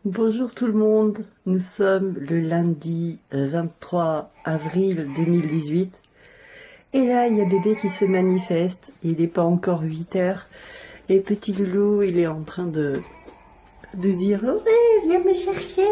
Bonjour tout le monde, nous sommes le lundi 23 avril 2018 et là il y a bébé qui se manifeste, il n'est pas encore 8 heures et petit loulou il est en train de dire «Oui, viens me chercher».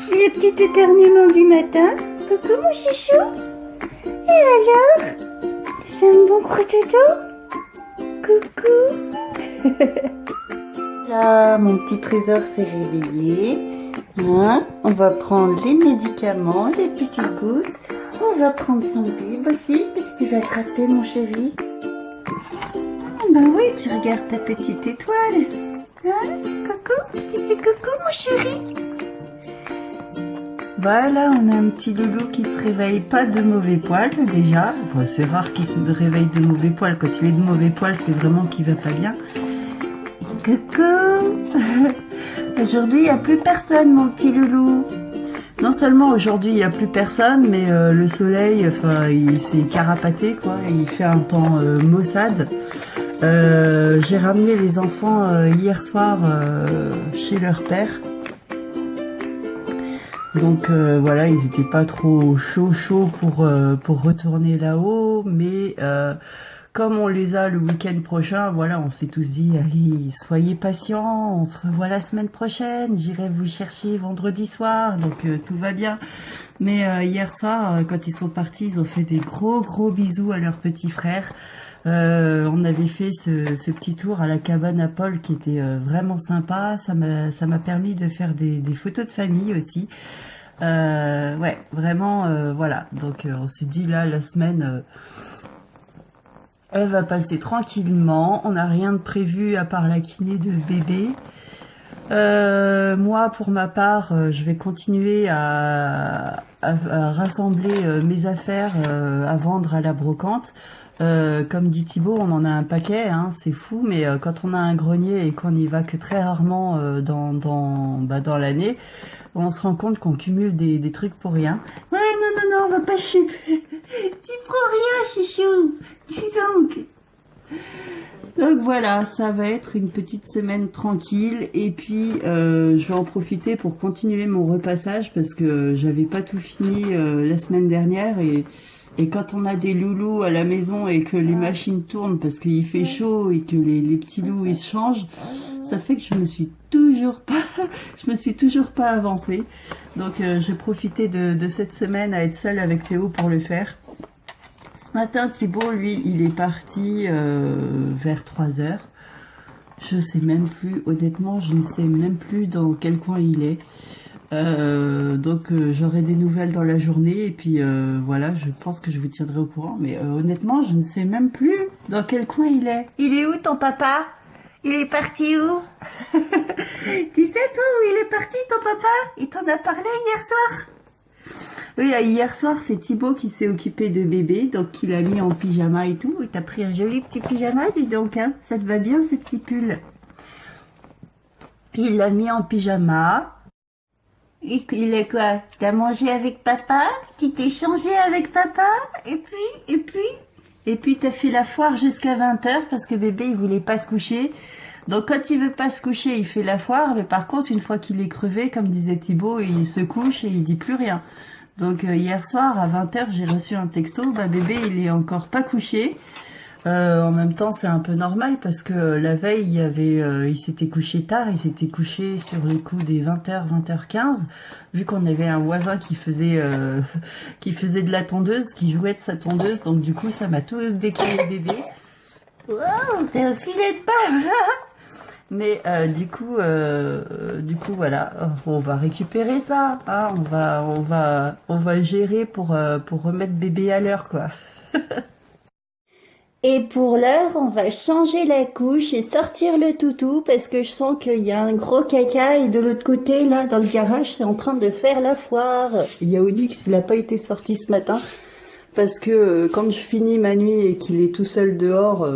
Le petit éternuement du matin. Coucou mon chouchou. Et alors? T'as fait un bon gros dodo? Coucou. Là, mon petit trésor s'est réveillé. Hein? On va prendre les médicaments, les petites gouttes. On va prendre son bib aussi, parce que tu vas attraper mon chéri. Ah bah oui, tu regardes ta petite étoile. Hein? Coucou, tu fais coucou mon chéri. Voilà, on a un petit loulou qui se réveille pas de mauvais poil déjà. Enfin, c'est rare qu'il se réveille de mauvais poil. Quand il est de mauvais poil, c'est vraiment qu'il va pas bien. Coucou. Aujourd'hui, il n'y a plus personne, mon petit loulou. Non seulement aujourd'hui, il n'y a plus personne, mais le soleil, enfin, il s'est carapaté, quoi. Il fait un temps maussade. J'ai ramené les enfants hier soir chez leur père. Donc voilà, ils étaient pas trop chauds pour retourner là-haut, mais comme on les a le week-end prochain, voilà, on s'est tous dit, allez, soyez patients, on se revoit la semaine prochaine, j'irai vous chercher vendredi soir, donc tout va bien. Mais hier soir, quand ils sont partis, ils ont fait des gros bisous à leur petit frère. On avait fait ce petit tour à la cabane à Paul qui était vraiment sympa. Ça m'a permis de faire des photos de famille aussi. Ouais, vraiment, voilà. Donc on s'est dit là, la semaine, elle va passer tranquillement. On n'a rien de prévu à part la kiné de bébé. Moi, pour ma part, je vais continuer à rassembler mes affaires à vendre à la brocante. Comme dit Thibaut, on en a un paquet, hein, c'est fou, mais quand on a un grenier et qu'on n'y va que très rarement dans l'année, on se rend compte qu'on cumule des trucs pour rien. Ouais, non, on va pas chez... Tu prends rien, chouchou. Dis donc. Donc voilà, ça va être une petite semaine tranquille et puis je vais en profiter pour continuer mon repassage parce que j'avais pas tout fini la semaine dernière et quand on a des loulous à la maison et que les machines tournent parce qu'il fait chaud et que les petits loups ils se changent, ça fait que je me suis toujours pas avancée. Donc j'ai profité de cette semaine à être seule avec Théo pour le faire. Ce matin, Thibaut, lui, il est parti vers 3 heures. Je sais même plus, honnêtement, je ne sais même plus dans quel coin il est. Donc j'aurai des nouvelles dans la journée et puis voilà, je pense que je vous tiendrai au courant. Mais honnêtement, je ne sais même plus dans quel coin il est. Il est où ton papa? Il est parti où? Tu sais toi où il est parti ton papa? Il t'en a parlé hier soir? Oui, hier soir, c'est Thibaut qui s'est occupé de bébé, donc il a mis en pyjama et tout. Et t'as pris un joli petit pyjama, dis donc, hein. Ça te va bien ce petit pull. Il l'a mis en pyjama. Et il est quoi? T'as mangé avec papa? Tu t'es changé avec papa? Et puis t'as fait la foire jusqu'à 20 heures parce que bébé il voulait pas se coucher. Donc quand il veut pas se coucher, il fait la foire, mais par contre une fois qu'il est crevé, comme disait Thibaut, il se couche et il dit plus rien. Donc hier soir à 20 heures, j'ai reçu un texto, bah bébé il est encore pas couché. En même temps, c'est un peu normal parce que la veille, il s'était couché tard, il s'était couché sur les coups des 20 h, 20 h 15, vu qu'on avait un voisin qui faisait de la tondeuse, qui jouait de sa tondeuse, donc du coup, ça m'a tout décalé bébé. Wow, t'as un filet de pain. Mais du coup, voilà, on va récupérer ça, hein, on va gérer pour remettre bébé à l'heure, quoi. Et pour l'heure, on va changer la couche et sortir le toutou parce que je sens qu'il y a un gros caca et de l'autre côté, là, dans le garage, c'est en train de faire la foire. Il y a Onyx, il n'a pas été sorti ce matin parce que quand je finis ma nuit et qu'il est tout seul dehors,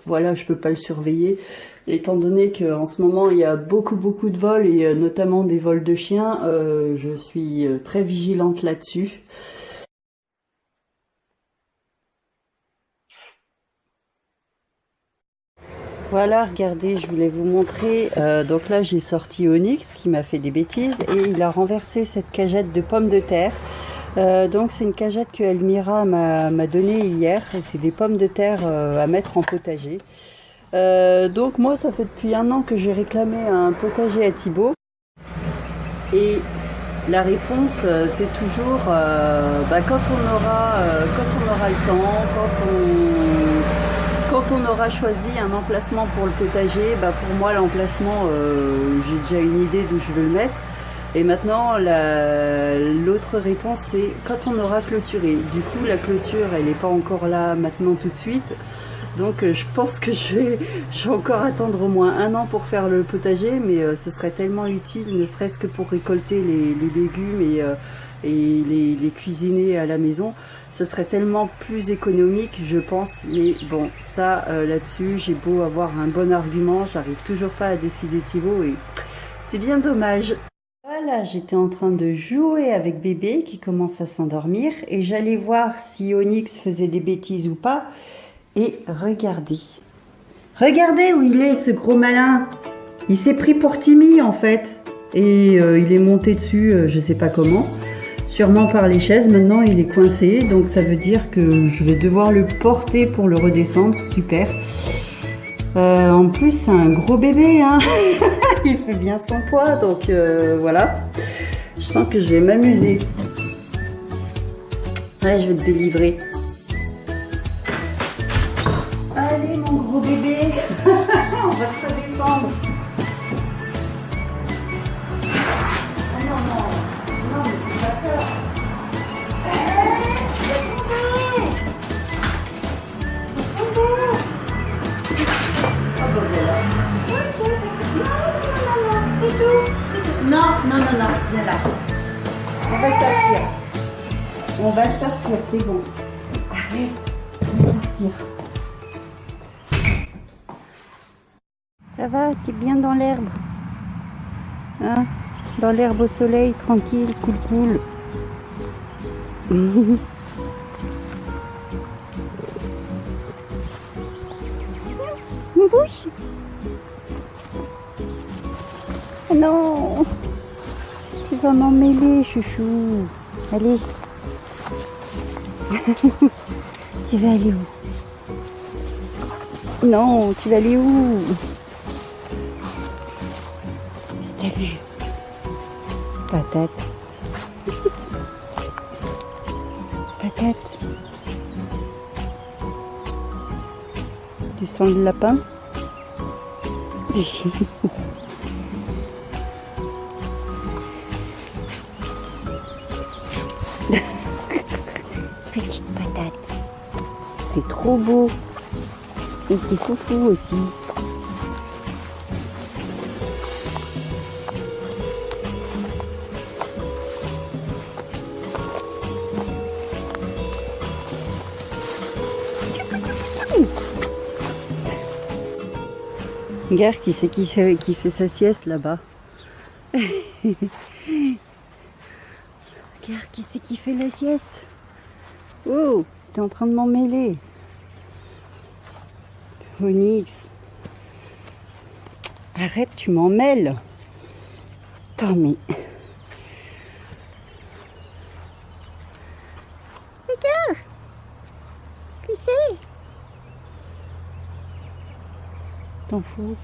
voilà, je peux pas le surveiller. Étant donné qu'en ce moment il y a beaucoup de vols et notamment des vols de chiens, je suis très vigilante là-dessus. Voilà, regardez, je voulais vous montrer. Donc là, j'ai sorti Onyx qui m'a fait des bêtises et il a renversé cette cagette de pommes de terre. Donc c'est une cagette que Elmira m'a donnée hier. C'est des pommes de terre à mettre en potager. Donc moi, ça fait depuis 1 an que j'ai réclamé un potager à Thibaut. Et la réponse, c'est toujours quand on aura le temps, quand on aura choisi un emplacement pour le potager. Pour moi, l'emplacement, j'ai déjà une idée d'où je veux le mettre. Et maintenant, l'autre réponse, c'est quand on aura clôturé. Du coup, la clôture, elle n'est pas encore là maintenant tout de suite. Donc, je pense que je vais encore attendre au moins 1 an pour faire le potager. Mais ce serait tellement utile, ne serait-ce que pour récolter les légumes et les cuisiner à la maison. Ce serait tellement plus économique, je pense. Mais bon, ça, là-dessus, j'ai beau avoir un bon argument, j'arrive toujours pas à décider Thibaut et c'est bien dommage. Voilà, j'étais en train de jouer avec bébé qui commence à s'endormir et j'allais voir si Onyx faisait des bêtises ou pas. Et regardez. Regardez où il est, ce gros malin. Il s'est pris pour Timmy en fait. Et il est monté dessus, je sais pas comment. Sûrement par les chaises. Maintenant, il est coincé. Donc ça veut dire que je vais devoir le porter pour le redescendre. Super. En plus, c'est un gros bébé, hein. Il fait bien son poids, donc voilà. Je sens que je vais m'amuser. Ouais, je vais te délivrer. Allez, mon gros bébé. On va se redescendre. Ah non, non. Non, mais j'ai pas peur. Non, non, non, non, viens là. On va sortir. On va sortir, c'est bon. Arrête, on va sortir. Ça va, t'es bien dans l'herbe. Hein? Dans l'herbe au soleil, tranquille, cool, cool. Une bouche. Non, tu vas m'emmêler, chouchou. Allez. Tu vas aller où? Non, tu vas aller où? T'as vu? Patate. Patate. Tu sens le lapin? Petite patate. C'est trop beau. Et c'est foufou aussi. Regarde qui c'est qui fait sa sieste là-bas. Regarde qui c'est qui fait la sieste. Oh, t'es en train de m'emmêler. Onyx. Arrête, tu m'emmêles. Attends, mais... Regarde. Qui c'est? T'en fous.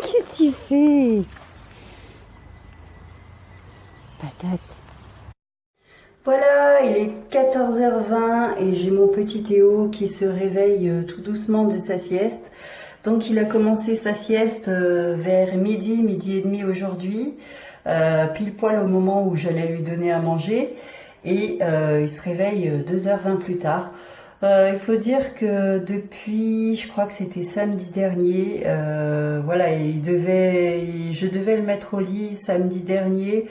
Qu'est-ce que tu fais? Patate. Voilà, il est 14h20 et j'ai mon petit Théo qui se réveille tout doucement de sa sieste. Donc il a commencé sa sieste vers midi et demi aujourd'hui, pile poil au moment où j'allais lui donner à manger. Et il se réveille 2h20 plus tard. Il faut dire que depuis, je crois que c'était samedi dernier, voilà, je devais le mettre au lit samedi dernier.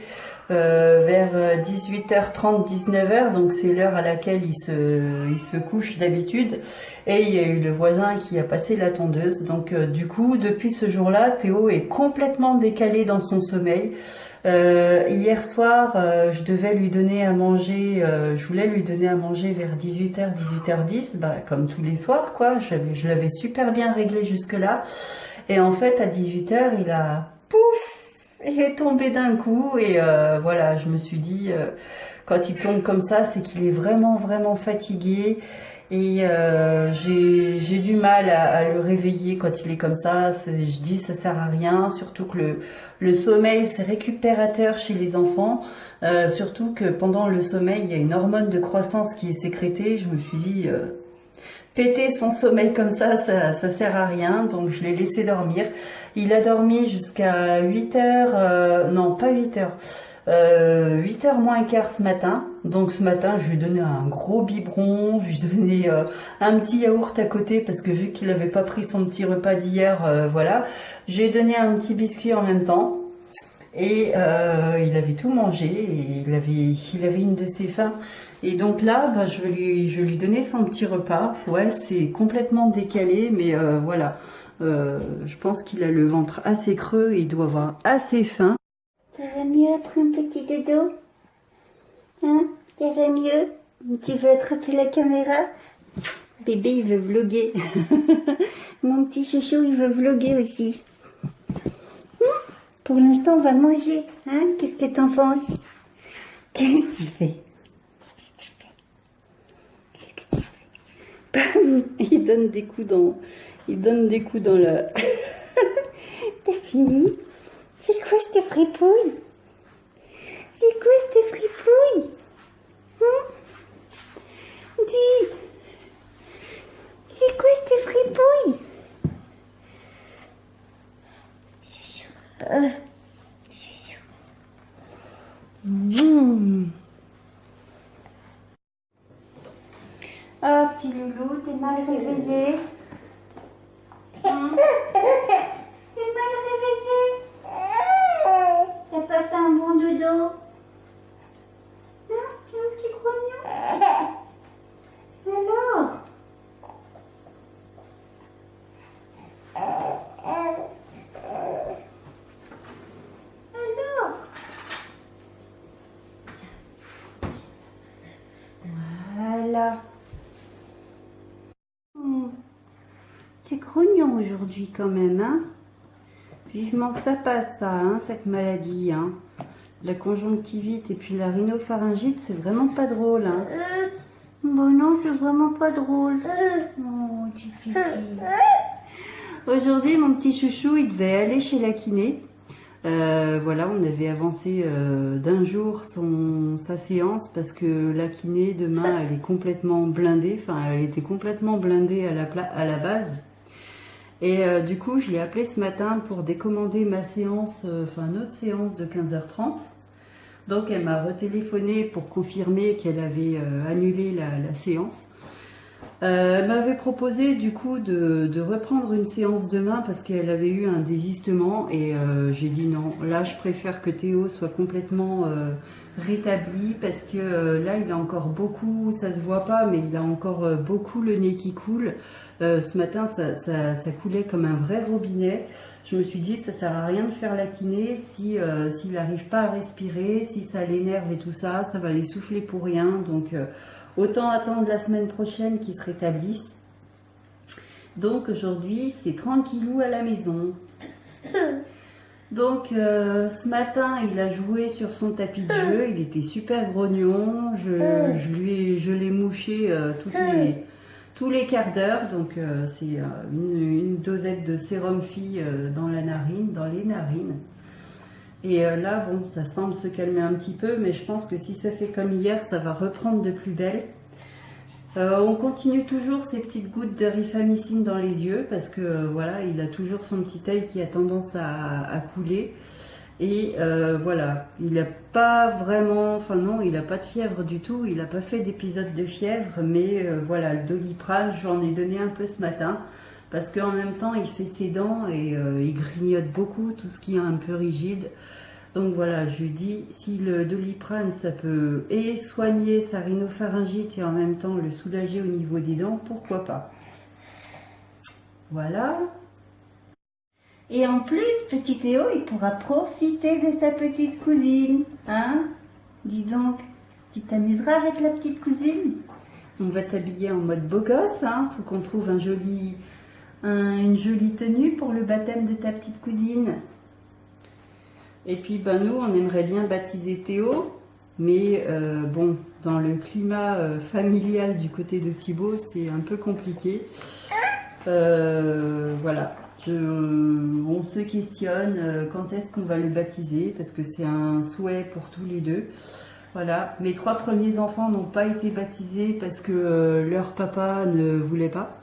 vers 18h30, 19h, donc c'est l'heure à laquelle il se couche d'habitude. Et il y a eu le voisin qui a passé la tondeuse. Donc du coup, depuis ce jour-là, Théo est complètement décalé dans son sommeil. Hier soir, je devais lui donner à manger, je voulais lui donner à manger vers 18h, 18h10, bah, comme tous les soirs, quoi. Je l'avais super bien réglé jusque-là. Et en fait, à 18h, il est tombé d'un coup. Et voilà, je me suis dit, quand il tombe comme ça, c'est qu'il est vraiment, vraiment fatigué. Et j'ai du mal à le réveiller quand il est comme ça. Je dis ça sert à rien, surtout que le sommeil c'est récupérateur chez les enfants. Surtout que pendant le sommeil il y a une hormone de croissance qui est sécrétée. Je me suis dit péter son sommeil comme ça sert à rien. Donc je l'ai laissé dormir. Il a dormi jusqu'à 8 heures, non pas 8 heures. 8h moins quart ce matin. Donc ce matin, je lui ai donné un gros biberon, je lui ai donné un petit yaourt à côté parce que vu qu'il n'avait pas pris son petit repas d'hier, voilà. Je lui ai donné un petit biscuit en même temps. Et il avait tout mangé et il avait une de ses faims. Et donc là, bah, je vais lui donner son petit repas. Ouais, c'est complètement décalé, mais voilà. Je pense qu'il a le ventre assez creux et il doit avoir assez faim. Ça va mieux après un petit dodo? Hein? Ça va mieux? Tu veux attraper la caméra? Bébé, il veut vloguer. Mon petit chouchou, il veut vloguer aussi. Pour l'instant, on va manger. Hein? Qu'est-ce que t'en penses? Qu'est-ce que tu fais? Bam, il donne des coups dans la... T'as fini? C'est quoi cette fripouille? C'est quoi cette fripouille? Hein? Dis! C'est quoi cette fripouille? Chouchou. Chouchou. Ah, petit loulou, t'es mal réveillé? Hein? T'es mal réveillé? T'as pas fait un bon dodo? Hein? Tu es un petit grognon? Alors? Alors? Voilà. T'es grognon aujourd'hui quand même, hein? Vivement que ça passe, ça, hein, cette maladie, hein. La conjonctivite et puis la rhinopharyngite, c'est vraiment pas drôle, hein. Bon non, c'est vraiment pas drôle. Oh, petit pipi. Aujourd'hui, mon petit chouchou, il devait aller chez la kiné. Voilà, on avait avancé d'un jour sa séance parce que la kiné, demain, elle est complètement blindée. Enfin, elle était complètement blindée à la base. Et du coup, je l'ai appelé ce matin pour décommander ma séance, notre séance de 15h30. Donc, elle m'a retéléphoné pour confirmer qu'elle avait annulé la séance. Elle m'avait proposé du coup de reprendre une séance demain parce qu'elle avait eu un désistement et j'ai dit non. Là, je préfère que Théo soit complètement rétabli parce que là, il a encore beaucoup, ça se voit pas, mais il a encore beaucoup le nez qui coule. Ce matin, ça coulait comme un vrai robinet. Je me suis dit, ça sert à rien de faire la kiné s'il n'arrive pas à respirer, si ça l'énerve et tout ça, ça va les souffler pour rien. Donc, autant attendre la semaine prochaine qu'il se rétablisse. Donc, aujourd'hui, c'est tranquillou à la maison. Donc, ce matin, il a joué sur son tapis de jeu. Il était super grognon. Je l'ai mouché tous les quarts d'heure. Donc, c'est une dosette de sérum fille dans les narines. Et là, bon, ça semble se calmer un petit peu, mais je pense que si ça fait comme hier, ça va reprendre de plus belle. On continue toujours ces petites gouttes de rifamycine dans les yeux, parce que voilà, il a toujours son petit œil qui a tendance à couler. Et voilà, il n'a pas vraiment, enfin non, il n'a pas de fièvre du tout, il n'a pas fait d'épisode de fièvre, mais voilà, le Doliprane, j'en ai donné un peu ce matin. Parce qu'en même temps, il fait ses dents et il grignote beaucoup, tout ce qui est un peu rigide. Donc voilà, je lui dis, si le Doliprane, ça peut et soigner sa rhinopharyngite et en même temps le soulager au niveau des dents, pourquoi pas. Voilà. Et en plus, petit Théo, il pourra profiter de sa petite cousine. Hein? Dis donc, tu t'amuseras avec la petite cousine? On va t'habiller en mode beau gosse, hein. Faut qu'on trouve une jolie tenue pour le baptême de ta petite cousine. Et puis ben nous, on aimerait bien baptiser Théo, mais bon, dans le climat familial du côté de Thibaut, c'est un peu compliqué. Voilà, on se questionne quand est-ce qu'on va le baptiser, parce que c'est un souhait pour tous les deux. Voilà, mes 3 premiers enfants n'ont pas été baptisés parce que leur papa ne voulait pas.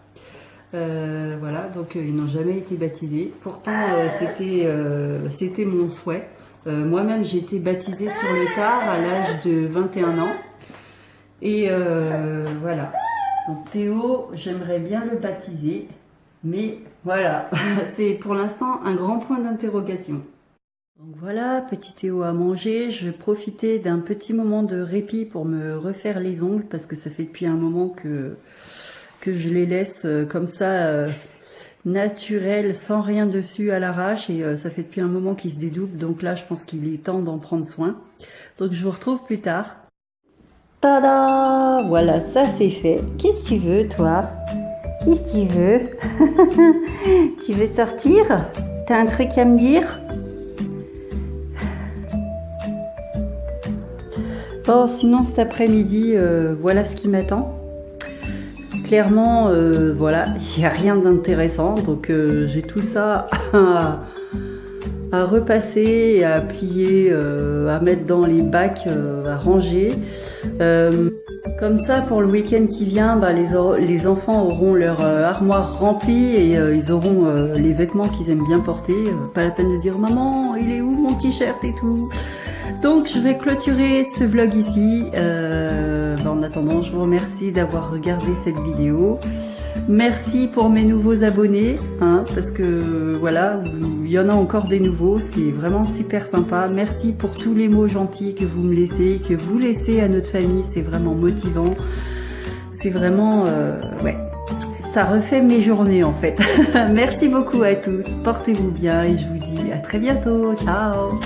Voilà, donc ils n'ont jamais été baptisés. Pourtant, c'était mon souhait. Moi-même, j'ai été baptisée sur le tard à l'âge de 21 ans. Et voilà. Donc Théo, j'aimerais bien le baptiser. Mais voilà, c'est pour l'instant un grand point d'interrogation. Donc voilà, petit Théo a mangé. Je vais profiter d'un petit moment de répit pour me refaire les ongles parce que ça fait depuis un moment que je les laisse comme ça, naturels, sans rien dessus à l'arrache. Et ça fait depuis un moment qu'ils se dédoublent. Donc là, je pense qu'il est temps d'en prendre soin. Donc je vous retrouve plus tard. Tada! Voilà, ça c'est fait. Qu'est-ce que tu veux, toi? Qu'est-ce que tu veux? Tu veux sortir? T'as un truc à me dire? Bon, sinon cet après-midi, voilà ce qui m'attend. Clairement, voilà, il n'y a rien d'intéressant, donc j'ai tout ça à repasser, à plier, à mettre dans les bacs, à ranger. Comme ça, pour le week-end qui vient, bah, les enfants auront leur armoire remplie et ils auront les vêtements qu'ils aiment bien porter. Pas la peine de dire « Maman, il est où mon t-shirt et tout ?» Donc je vais clôturer ce vlog ici. En attendant, je vous remercie d'avoir regardé cette vidéo. Merci pour mes nouveaux abonnés, hein, parce que voilà, il y en a encore des nouveaux, c'est vraiment super sympa. Merci pour tous les mots gentils que vous me laissez, que vous laissez à notre famille, c'est vraiment motivant. C'est vraiment, ouais, ça refait mes journées en fait. Merci beaucoup à tous, portez-vous bien et je vous dis à très bientôt, ciao.